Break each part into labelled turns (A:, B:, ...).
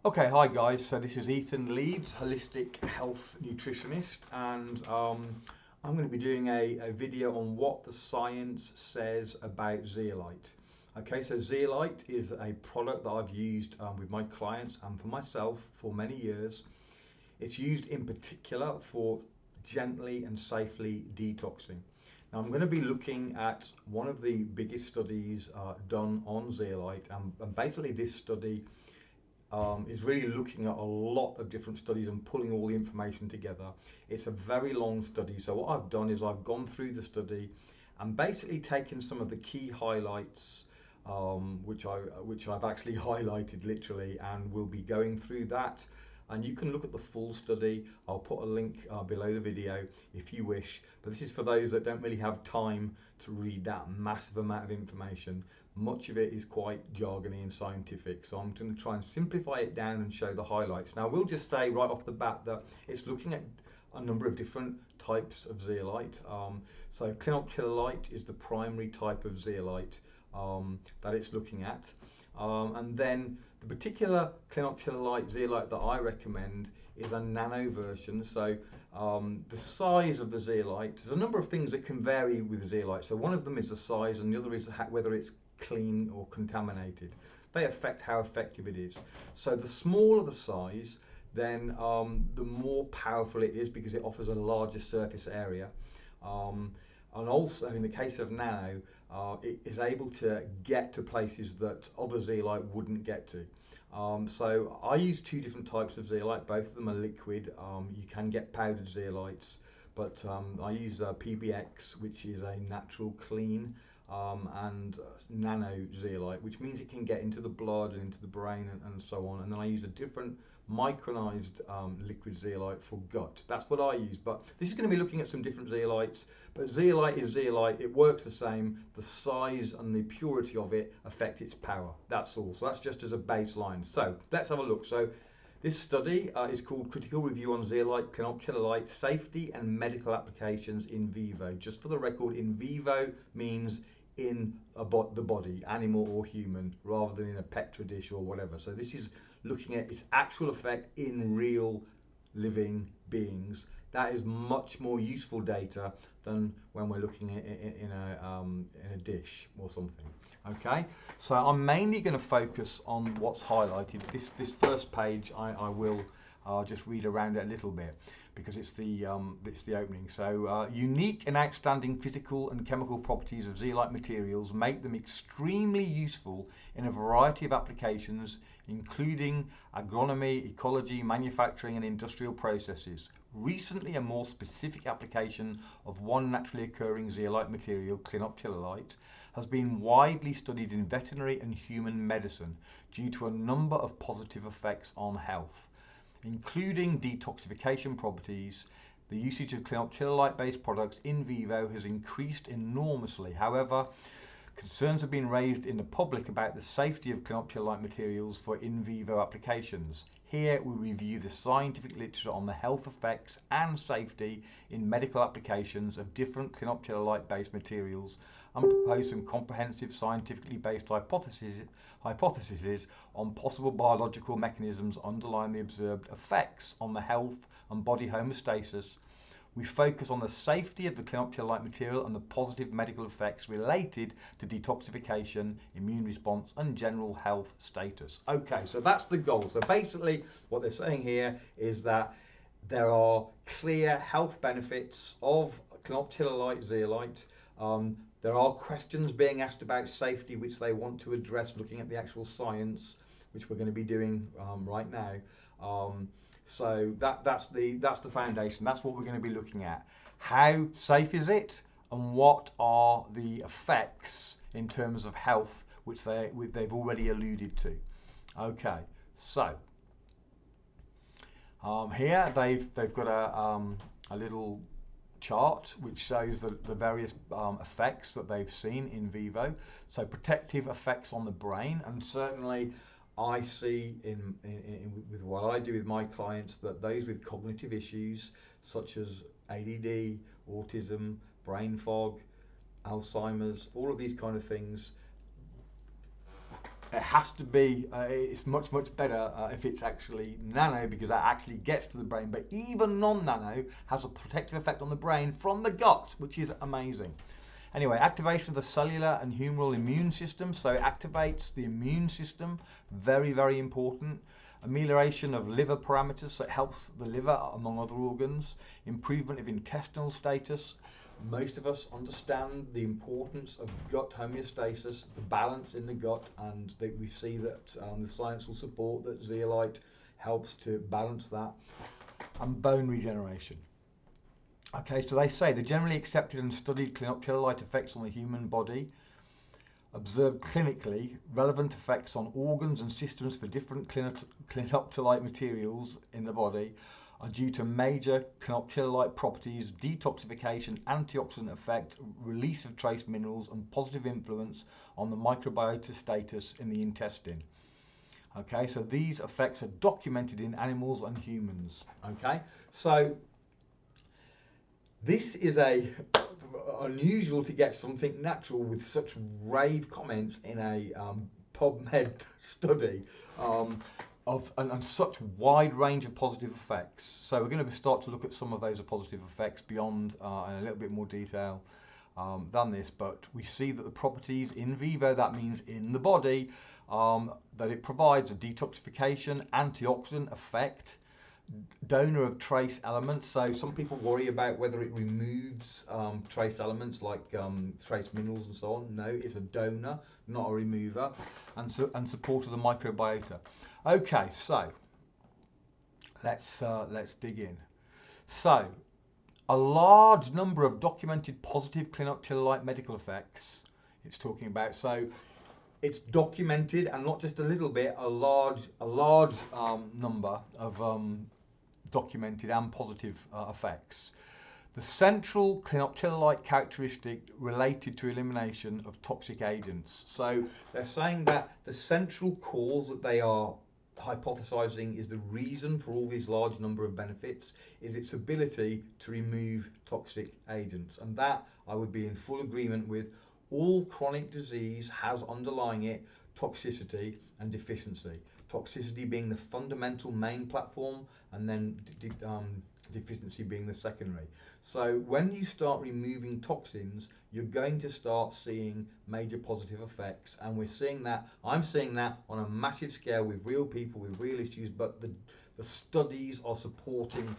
A: Okay, hi guys. So this is Ethan Leeds, holistic health nutritionist, and I'm going to be doing a video on what the science says about zeolite. Okay, so zeolite is a product that I've used with my clients and for myself for many years. It's used in particular for gently and safely detoxing. Now I'm going to be looking at one of the biggest studies done on zeolite, and basically this study is really looking at a lot of different studies and pulling all the information together. It's a very long study, so what I've done is I've gone through the study and basically taken some of the key highlights, which I've actually highlighted literally, and we'll be going through that. And you can look at the full study. I'll put a link below the video if you wish, but this is for those that don't really have time to read that massive amount of information. Much of it is quite jargony and scientific, so I'm going to try and simplify it down and show the highlights. Now, we'll just say right off the bat that it's looking at a number of different types of zeolite. So clinoptilolite is the primary type of zeolite that it's looking at. And then the particular clinoptilolite zeolite that I recommend is a nano version. So the size of the zeolite, there's a number of things that can vary with zeolite. So one of them is the size, and the other is whether it's clean or contaminated. They affect how effective it is. So the smaller the size, then the more powerful it is because it offers a larger surface area. And also, in the case of nano, it is able to get to places that other zeolite wouldn't get to. So I use two different types of zeolite. Both of them are liquid. You can get powdered zeolites, but I use PBX, which is a natural clean, and nano zeolite, which means it can get into the blood and into the brain and so on. And then I use a different micronized liquid zeolite for gut. That's what I use, but this is going to be looking at some different zeolites. But zeolite is zeolite, it works the same. The size and the purity of it affect its power. That's all. So that's just as a baseline. So let's have a look. So this study is called Critical Review on Zeolite Clinoptilolite Safety and Medical Applications in Vivo. Just for the record, in vivo means in the body, animal or human, rather than in a petri dish or whatever. So this is looking at its actual effect in real living beings. That is much more useful data than when we're looking at in a dish or something. Okay, so I'm mainly going to focus on what's highlighted. This first page I will just read around it a little bit because it's the opening. So unique and outstanding physical and chemical properties of zeolite materials make them extremely useful in a variety of applications, including agronomy, ecology, manufacturing and industrial processes. Recently, a more specific application of one naturally occurring zeolite material, clinoptilolite, has been widely studied in veterinary and human medicine due to a number of positive effects on health, including detoxification properties. The usage of clinoptilolite-based products in vivo has increased enormously. However, concerns have been raised in the public about the safety of clinoptilolite materials for in vivo applications. Here we review the scientific literature on the health effects and safety in medical applications of different clinoptilolite-based materials and propose some comprehensive scientifically based hypotheses on possible biological mechanisms underlying the observed effects on the health and body homeostasis. We focus on the safety of the clinoptilolite material and the positive medical effects related to detoxification, immune response and general health status. Okay, so that's the goal. So basically what they're saying here is that there are clear health benefits of clinoptilolite zeolite. There are questions being asked about safety which they want to address, looking at the actual science, which we're going to be doing right now. So that's the foundation. That's what we're going to be looking at. How safe is it, and what are the effects in terms of health, which they've already alluded to. Okay, so here they've got a little chart which shows the various effects that they've seen in vivo. So protective effects on the brain, and certainly I see with what I do with my clients that those with cognitive issues such as ADD, autism, brain fog, Alzheimer's, all of these kind of things, it has to be, it's much better if it's actually nano, because that actually gets to the brain, but even non-nano has a protective effect on the brain from the gut, which is amazing. Anyway, activation of the cellular and humoral immune system, so it activates the immune system, very important. Amelioration of liver parameters, so it helps the liver among other organs. Improvement of intestinal status. Most of us understand the importance of gut homeostasis, the balance in the gut, and we see that the science will support that zeolite helps to balance that. And bone regeneration. Okay, so they say the generally accepted and studied clinoptilolite effects on the human body, observed clinically, relevant effects on organs and systems for different clinoptilolite materials in the body are due to major clinoptilolite properties, detoxification, antioxidant effect, release of trace minerals, and positive influence on the microbiota status in the intestine. Okay, so these effects are documented in animals and humans. Okay, so this is unusual to get something natural with such rave comments in a PubMed study and such wide range of positive effects. So we're going to start to look at some of those positive effects beyond in a little bit more detail than this, but we see that the properties in vivo, that means in the body, that it provides a detoxification, antioxidant effect, donor of trace elements. So some people worry about whether it removes trace elements like trace minerals and so on. No, it's a donor, not a remover, and support of the microbiota. Okay, so let's dig in. So a large number of documented positive clinoptilolite medical effects it's talking about. So it's documented, and not just a little bit, a large number of documented and positive effects. The central clinoptilolite characteristic related to elimination of toxic agents. So they're saying that the central cause that they are hypothesizing is the reason for all these large number of benefits is its ability to remove toxic agents, and that I would be in full agreement with. All chronic disease has underlying it toxicity and deficiency. Toxicity being the fundamental main platform, and then deficiency being the secondary. So when you start removing toxins, you're going to start seeing major positive effects, and we're seeing that. I'm seeing that on a massive scale with real people with real issues, but the studies are supporting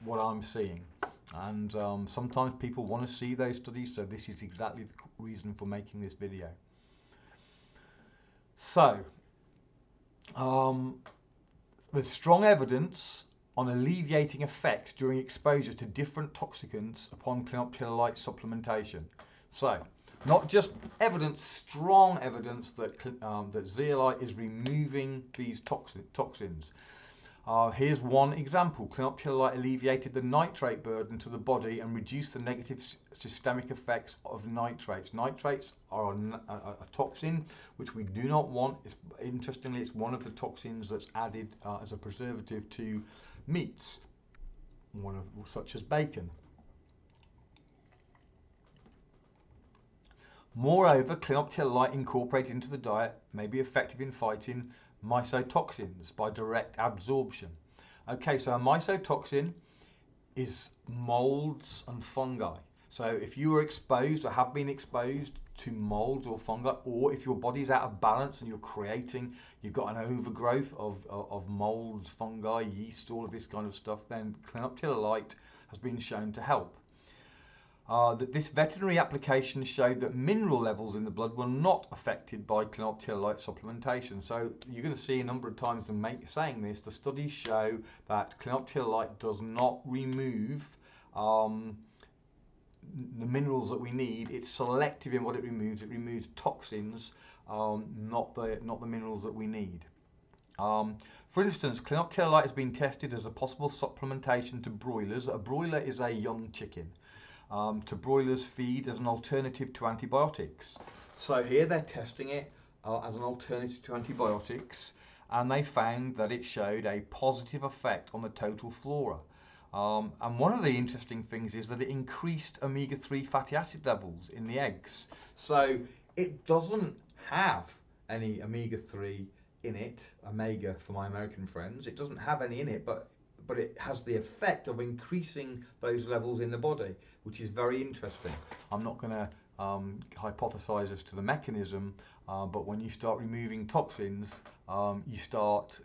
A: what I'm seeing. And sometimes people want to see those studies, so this is exactly the reason for making this video. So there's strong evidence on alleviating effects during exposure to different toxicants upon clinoptilolite supplementation. So not just evidence, strong evidence that that zeolite is removing these toxins. Here's one example. Clinoptilolite alleviated the nitrate burden to the body and reduced the negative systemic effects of nitrates. Nitrates are a toxin which we do not want. Interestingly, it's one of the toxins that's added as a preservative to meats, such as bacon. Moreover, clinoptilolite incorporated into the diet may be effective in fighting mycotoxins by direct absorption. Okay, so a mycotoxin is molds and fungi. So if you are exposed or have been exposed to molds or fungi, or if your body's out of balance and you've got an overgrowth of molds, fungi, yeast, all of this kind of stuff, then clinoptilolite has been shown to help. That this veterinary application showed that mineral levels in the blood were not affected by clinoptilolite supplementation. So you're going to see a number of times them saying this. The studies show that clinoptilolite does not remove the minerals that we need. It's selective in what it removes. It removes toxins, not the minerals that we need. For instance, clinoptilolite has been tested as a possible supplementation to broilers. A broiler is a young chicken. To broilers' feed as an alternative to antibiotics. So here they're testing it as an alternative to antibiotics, and they found that it showed a positive effect on the total flora. And one of the interesting things is that it increased omega-3 fatty acid levels in the eggs. So it doesn't have any omega-3 in it, omega for my American friends. It doesn't have any in it, but it has the effect of increasing those levels in the body, which is very interesting. I'm not going to hypothesize as to the mechanism, but when you start removing toxins, you start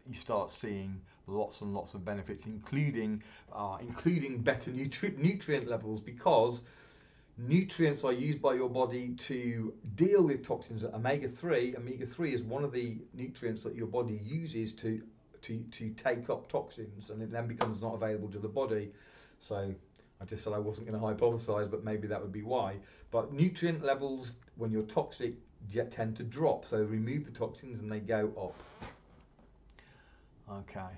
A: seeing lots and lots of benefits, including better nutrient levels, because nutrients are used by your body to deal with toxins. Omega-3 is one of the nutrients that your body uses to take up toxins, and it then becomes not available to the body. So I just said I wasn't going to hypothesize, but maybe that would be why. But nutrient levels when you're toxic tend to drop, so remove the toxins and they go up. Okay.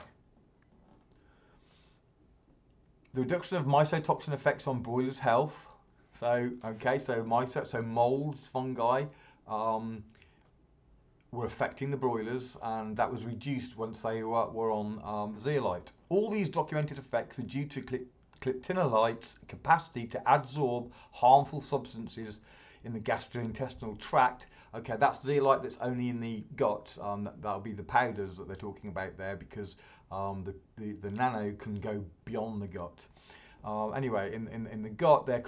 A: The reduction of mycotoxin effects on broilers' health. So molds, fungi were affecting the broilers, and that was reduced once they were on zeolite. All these documented effects are due to cliptinolite's capacity to absorb harmful substances in the gastrointestinal tract. Okay, that's zeolite that's only in the gut. That'll be the powders that they're talking about there, because the nano can go beyond the gut. Anyway, in the gut, they're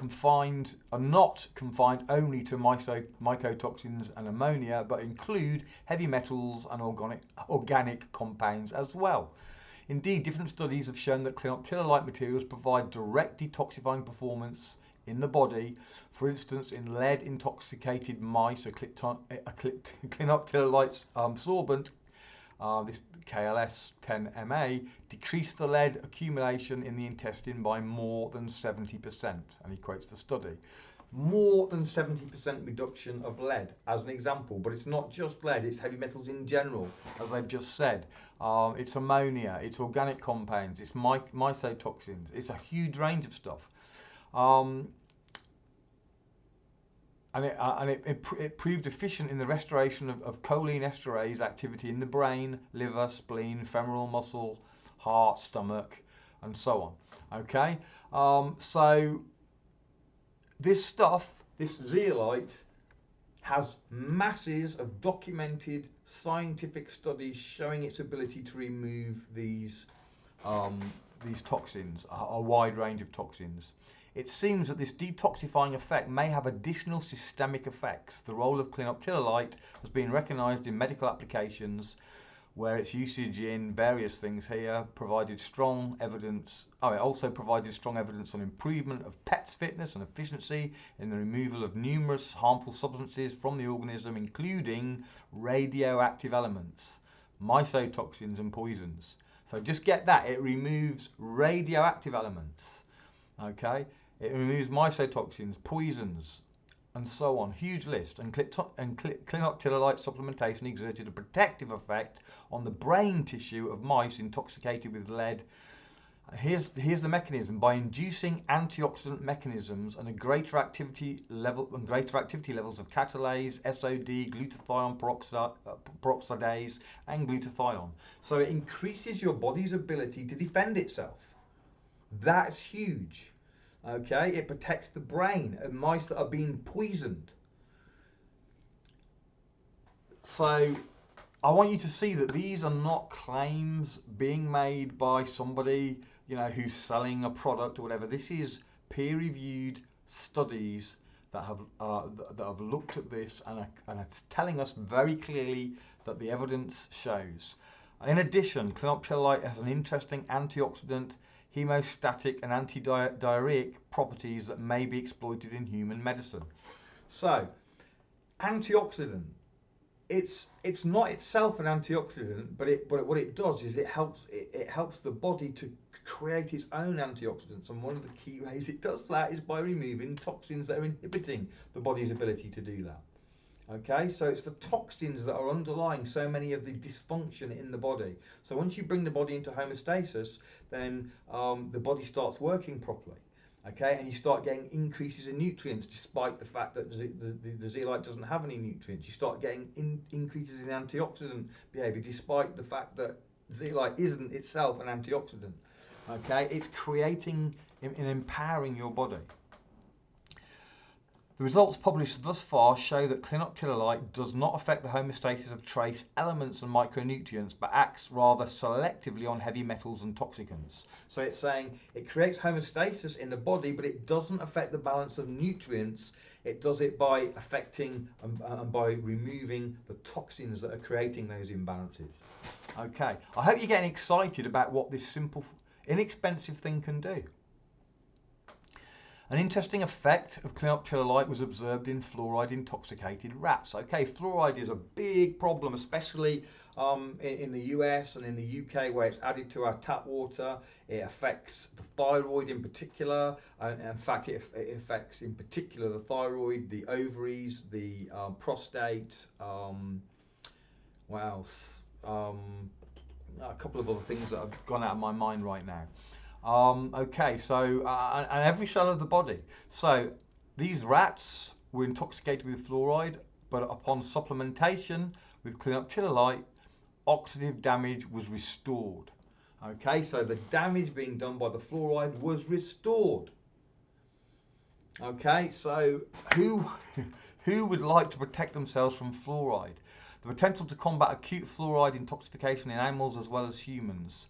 A: not confined only to mycotoxins and ammonia, but include heavy metals and organic compounds as well. Indeed, different studies have shown that clinoptilolite materials provide direct detoxifying performance in the body. For instance, in lead-intoxicated mice, a clinoptilolite sorbent, this KLS-10MA, decreased the lead accumulation in the intestine by more than 70%. And he quotes the study. More than 70% reduction of lead as an example, but it's not just lead, it's heavy metals in general, as I've just said. It's ammonia, it's organic compounds, it's mycotoxins, it's a huge range of stuff. And it proved efficient in the restoration of choline esterase activity in the brain, liver, spleen, femoral muscle, heart, stomach, and so on. Okay, so this stuff, this zeolite, has masses of documented scientific studies showing its ability to remove these toxins, a wide range of toxins. It seems that this detoxifying effect may have additional systemic effects. The role of clinoptilolite has been recognized in medical applications, where its usage in various things here provided strong evidence. It also provided strong evidence on improvement of pets' fitness and efficiency in the removal of numerous harmful substances from the organism, including radioactive elements, mycotoxins, and poisons. So just get that, it removes radioactive elements. Okay, it removes mycotoxins, poisons, and so on. Huge list. And clinoptilolite supplementation exerted a protective effect on the brain tissue of mice intoxicated with lead. Here's the mechanism. By inducing antioxidant mechanisms and greater activity levels of catalase, SOD, glutathione peroxidase, and glutathione. So it increases your body's ability to defend itself. That's huge. Okay, it protects the brain of mice that are being poisoned. So I want you to see that these are not claims being made by somebody, who's selling a product or whatever. This is peer-reviewed studies that have looked at this and it's telling us very clearly that the evidence shows. In addition, clinoptilolite has an interesting antioxidant, hemostatic, and antidiarrheic properties that may be exploited in human medicine. So, antioxidant. It's not itself an antioxidant, but what it does is it helps the body to create its own antioxidants, and one of the key ways it does that is by removing toxins that are inhibiting the body's ability to do that. Okay, so it's the toxins that are underlying so many of the dysfunction in the body. So once you bring the body into homeostasis, then the body starts working properly. Okay, and you start getting increases in nutrients despite the fact that the zeolite doesn't have any nutrients. You start getting increases in antioxidant behavior despite the fact that zeolite isn't itself an antioxidant. Okay, it's creating and empowering your body. The results published thus far show that clinoctilalite does not affect the homeostasis of trace elements and micronutrients, but acts rather selectively on heavy metals and toxicants. So it's saying it creates homeostasis in the body, but it doesn't affect the balance of nutrients. It does it by affecting and by removing the toxins that are creating those imbalances. Okay, I hope you're getting excited about what this simple, inexpensive thing can do. An interesting effect of clinoctilalite was observed in fluoride intoxicated rats. Okay, fluoride is a big problem, especially in the US and in the UK, where it's added to our tap water. It affects the thyroid in particular. In fact, it affects in particular the thyroid, the ovaries, the prostate. What else? A couple of other things that have gone out of my mind right now. Okay, so and every cell of the body. So these rats were intoxicated with fluoride, but upon supplementation with clinoctilalite, oxidative damage was restored. Okay, so the damage being done by the fluoride was restored. Okay, so who would like to protect themselves from fluoride? The potential to combat acute fluoride intoxication in animals as well as humans.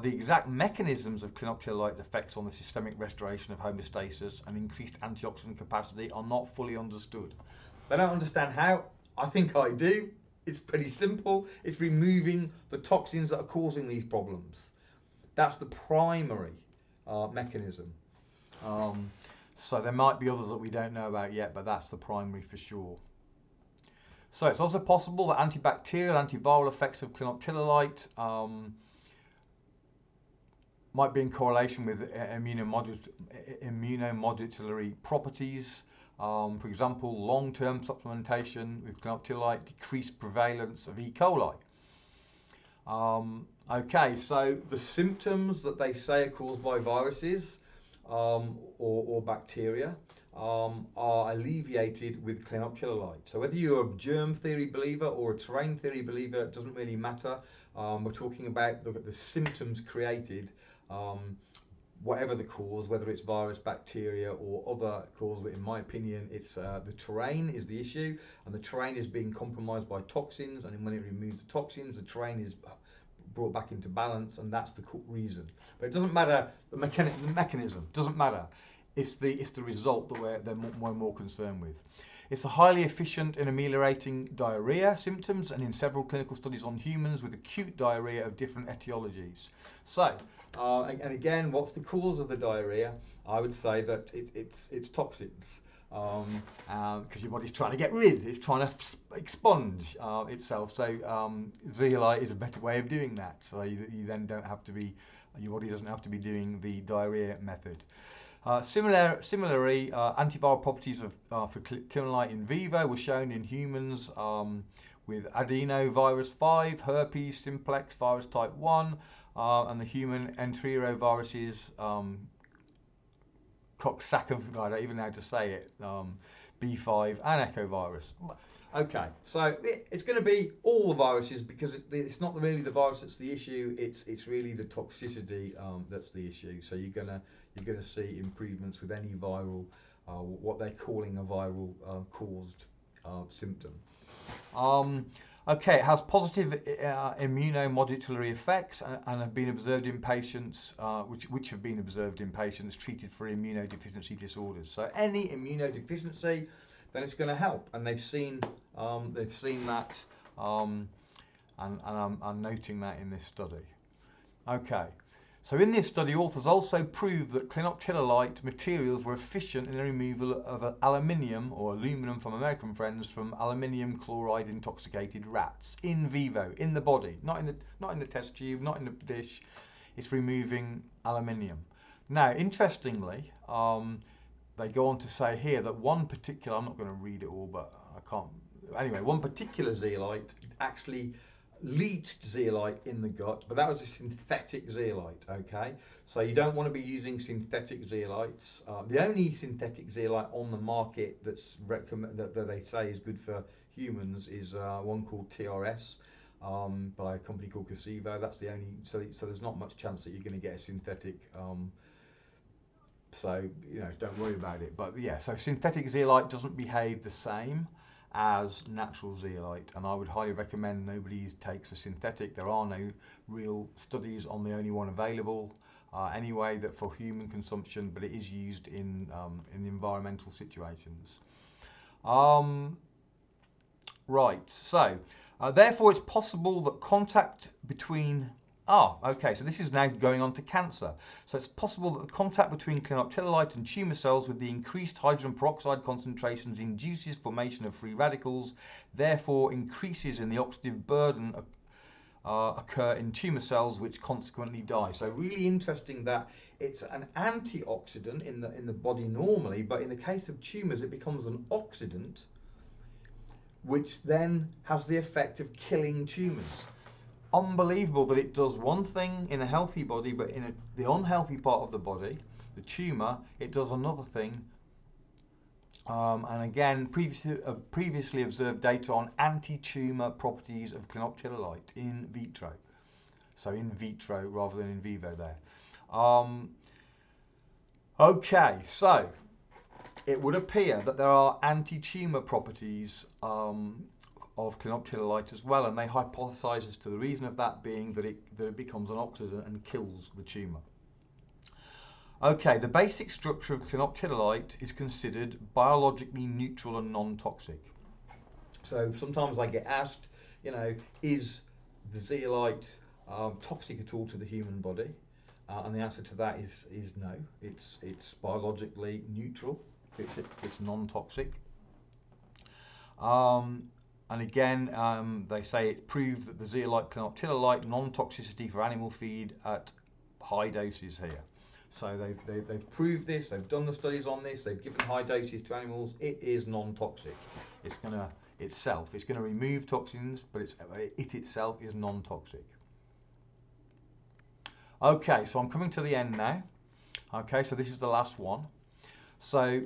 A: The exact mechanisms of clinoctilalite effects on the systemic restoration of homeostasis and increased antioxidant capacity are not fully understood. They don't understand how. I think I do. It's pretty simple. It's removing the toxins that are causing these problems. That's the primary mechanism. So there might be others that we don't know about yet, but that's the primary for sure. So it's also possible that antibacterial, antiviral effects of clinoctilalite might be in correlation with immunomodulatory properties. For example, long-term supplementation with clinoctilalite decreased prevalence of E. coli. Okay, so the symptoms that they say are caused by viruses or bacteria are alleviated with clinoctilalite. So whether you're a germ theory believer or a terrain theory believer, it doesn't really matter. We're talking about the symptoms created, whatever the cause, whether it's virus, bacteria or other cause. But in my opinion, it's the terrain is the issue, and the terrain is being compromised by toxins, and when it removes the toxins, the terrain is brought back into balance, and that's the reason. But it doesn't matter, the mechanism doesn't matter. It's the result that we're more concerned with. It's highly efficient in ameliorating diarrhea symptoms and in several clinical studies on humans with acute diarrhea of different etiologies. So, and again, what's the cause of the diarrhea? I would say that it's toxins. Because your body's trying to get rid, it's trying to expunge itself. So zeolite is a better way of doing that. So you then don't have to be, your body doesn't have to be doing the diarrhea method. Similarly, antiviral properties for clinoctilalite in vivo were shown in humans with adenovirus 5, herpes simplex virus type 1, and the human enteroviruses, coxsackie, I don't even know how to say it, B5 and echovirus. Okay, so it's going to be all the viruses, because it's not really the virus that's the issue. It's really the toxicity that's the issue. So you're gonna see improvements with any viral, what they're calling a viral caused symptom. Okay, it has positive immunomodulatory effects and have been observed in patients, which have been observed in patients treated for immunodeficiency disorders. So any immunodeficiency, then it's going to help, and they've seen that, and I'm noting that in this study. Okay. So in this study, authors also proved that clinoctilalite materials were efficient in the removal of aluminium, or aluminum from American friends, from aluminium chloride intoxicated rats in vivo, in the body, not in the test tube, not in the dish. It's removing aluminium. Now, interestingly, they go on to say here that one particular, I'm not going to read it all, but I can't. Anyway, one particular zeolite actually leached zeolite in the gut, but that was a synthetic zeolite. Okay, so you don't want to be using synthetic zeolites. The only synthetic zeolite on the market that's that they say is good for humans is one called TRS by a company called Casivo. That's the only, so there's not much chance that you're going to get a synthetic So, you know, don't worry about it. But yeah, so synthetic zeolite doesn't behave the same as natural zeolite, and I would highly recommend nobody takes a synthetic. There are no real studies on the only one available anyway that for human consumption, but it is used in environmental situations. Right, so therefore it's possible that contact between okay, so this is now going on to cancer. So it's possible that the contact between clinoptilolite and tumour cells with the increased hydrogen peroxide concentrations induces formation of free radicals, therefore increases in the oxidative burden occur in tumour cells, which consequently die. So really interesting that it's an antioxidant in the body normally, but in the case of tumours it becomes an oxidant, which then has the effect of killing tumours. Unbelievable that it does one thing in a healthy body, but in the unhealthy part of the body, the tumour, it does another thing. And again, previously observed data on anti-tumour properties of clinoptilolite in vitro. So in vitro rather than in vivo there. Okay, so it would appear that there are anti-tumour properties of clinoptilolite as well, and they hypothesize as to the reason of that being that it becomes an oxidant and kills the tumour. Okay, the basic structure of clinoptilolite is considered biologically neutral and non-toxic. So sometimes I get asked, you know, is the zeolite toxic at all to the human body? And the answer to that is no. It's biologically neutral. It's non-toxic. And again, they say it proved that the zeolite clinoptilolite non-toxicity for animal feed at high doses here. So they've proved this, they've done the studies on this, they've given high doses to animals. It is non-toxic. It's going to remove toxins, but it itself is non-toxic. Okay, so I'm coming to the end now. Okay, so this is the last one. So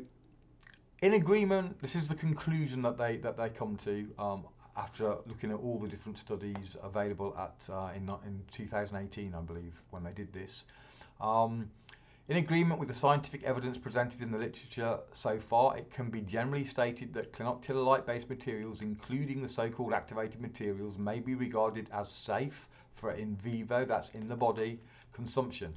A: in agreement, this is the conclusion that they come to after looking at all the different studies available in 2018, I believe, when they did this. In agreement with the scientific evidence presented in the literature so far, it can be generally stated that clinoptilolite-based materials, including the so-called activated materials, may be regarded as safe for in vivo, that's in the body, consumption.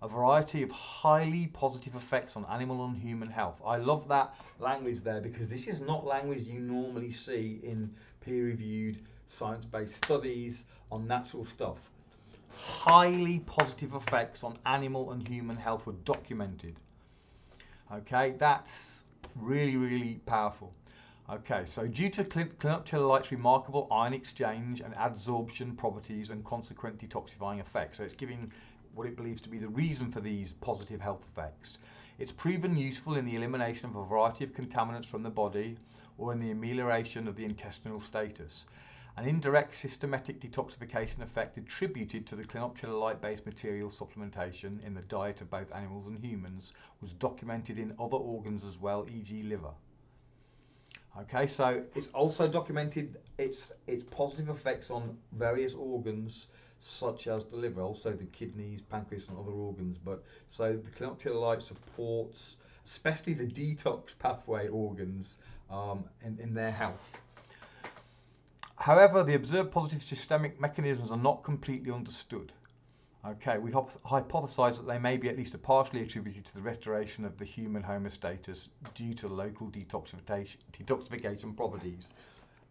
A: A variety of highly positive effects on animal and human health. I love that language there, because this is not language you normally see in peer-reviewed science-based studies on natural stuff. Highly positive effects on animal and human health were documented. Okay, that's really, really powerful. Okay, so due to clinoptilolite's remarkable ion exchange and adsorption properties and consequent detoxifying effects, so it's giving what it believes to be the reason for these positive health effects. It's proven useful in the elimination of a variety of contaminants from the body or in the amelioration of the intestinal status. An indirect systematic detoxification effect attributed to the clinoptilolite-based material supplementation in the diet of both animals and humans was documented in other organs as well, e.g. liver. Okay, so it's also documented its positive effects on various organs such as the liver, also the kidneys, pancreas and other organs. But so the clinoptilolite supports especially the detox pathway organs in their health. However, the observed positive systemic mechanisms are not completely understood. Okay, we've hypothesized that they may be at least partially attributed to the restoration of the human homeostasis due to local detoxification properties.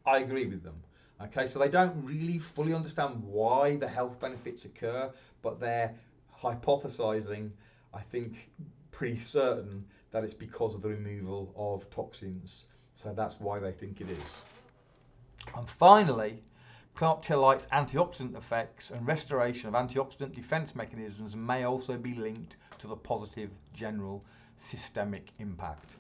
A: I agree with them. Okay, so they don't really fully understand why the health benefits occur, but they're hypothesizing, I think, pretty certain that it's because of the removal of toxins. So that's why they think it is. And finally, clinoptilolite's antioxidant effects and restoration of antioxidant defense mechanisms may also be linked to the positive general systemic impact.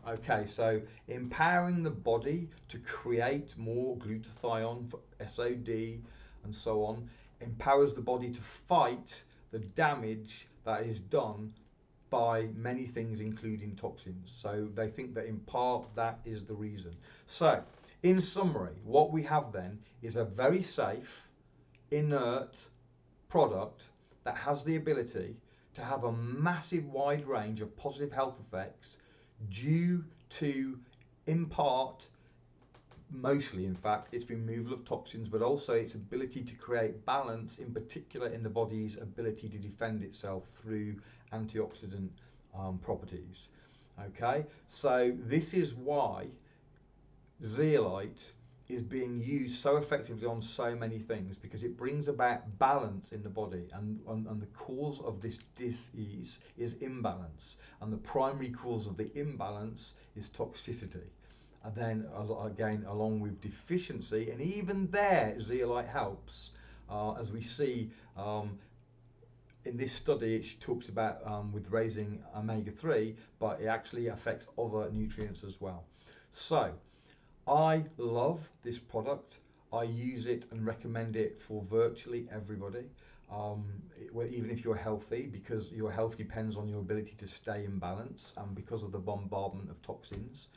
A: Okay, so empowering the body to create more glutathione for SOD and so on empowers the body to fight the damage that is done by many things, including toxins. So they think that in part that is the reason. So in summary, what we have then is a very safe, inert product that has the ability to have a massive wide range of positive health effects due to, in part, mostly in fact, its removal of toxins, but also its ability to create balance, in particular in the body's ability to defend itself through antioxidant properties. Okay, so this is why zeolite is being used so effectively on so many things, because it brings about balance in the body, and the cause of this disease is imbalance, and the primary cause of the imbalance is toxicity. And then again, along with deficiency, and even there zeolite helps, as we see in this study. It talks about with raising omega-3, but it actually affects other nutrients as well. So I love this product. I use it and recommend it for virtually everybody, even if you're healthy, because your health depends on your ability to stay in balance, and because of the bombardment of toxins,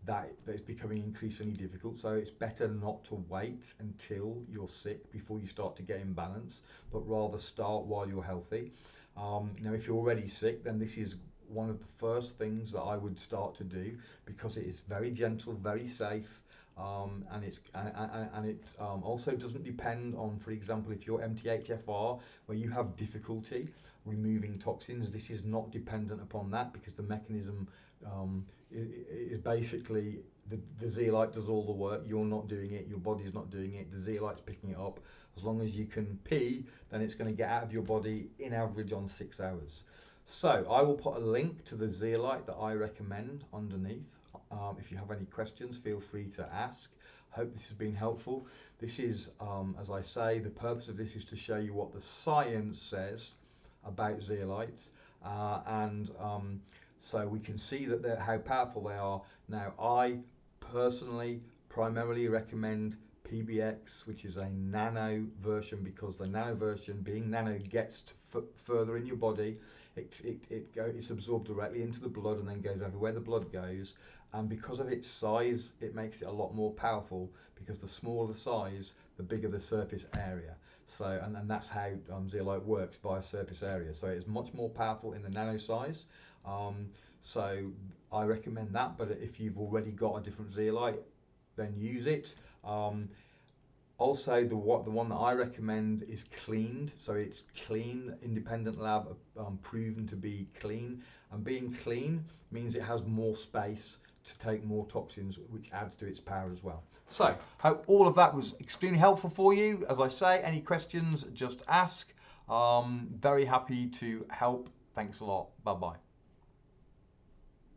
A: that is becoming increasingly difficult. So it's better not to wait until you're sick before you start to get in balance, but rather start while you're healthy. Now, if you're already sick, then this is one of the first things that I would start to do, because it is very gentle, very safe, and it also doesn't depend on, for example, if you're MTHFR, where you have difficulty removing toxins. This is not dependent upon that, because the mechanism is basically the zeolite does all the work. You're not doing it, your body's not doing it, the zeolite's picking it up. As long as you can pee, then it's going to get out of your body in average on 6 hours. So I will put a link to the zeolite that I recommend underneath. If you have any questions, feel free to ask. Hope this has been helpful. This is, as I say, the purpose of this is to show you what the science says about zeolite, so we can see that how powerful they are. Now, I personally primarily recommend PBX, which is a nano version, because the nano version, being nano, gets further in your body. It's absorbed directly into the blood and then goes everywhere the blood goes. And because of its size, it makes it a lot more powerful, because the smaller the size, the bigger the surface area. So, and that's how zeolite works, via surface area. So it's much more powerful in the nano size. So I recommend that, but if you've already got a different zeolite, then use it. Also, the one that I recommend is cleaned. So it's clean, independent lab proven to be clean, and being clean means it has more space to take more toxins, which adds to its power as well. So hope all of that was extremely helpful for you. As I say, any questions, just ask. Very happy to help. Thanks a lot. Bye bye.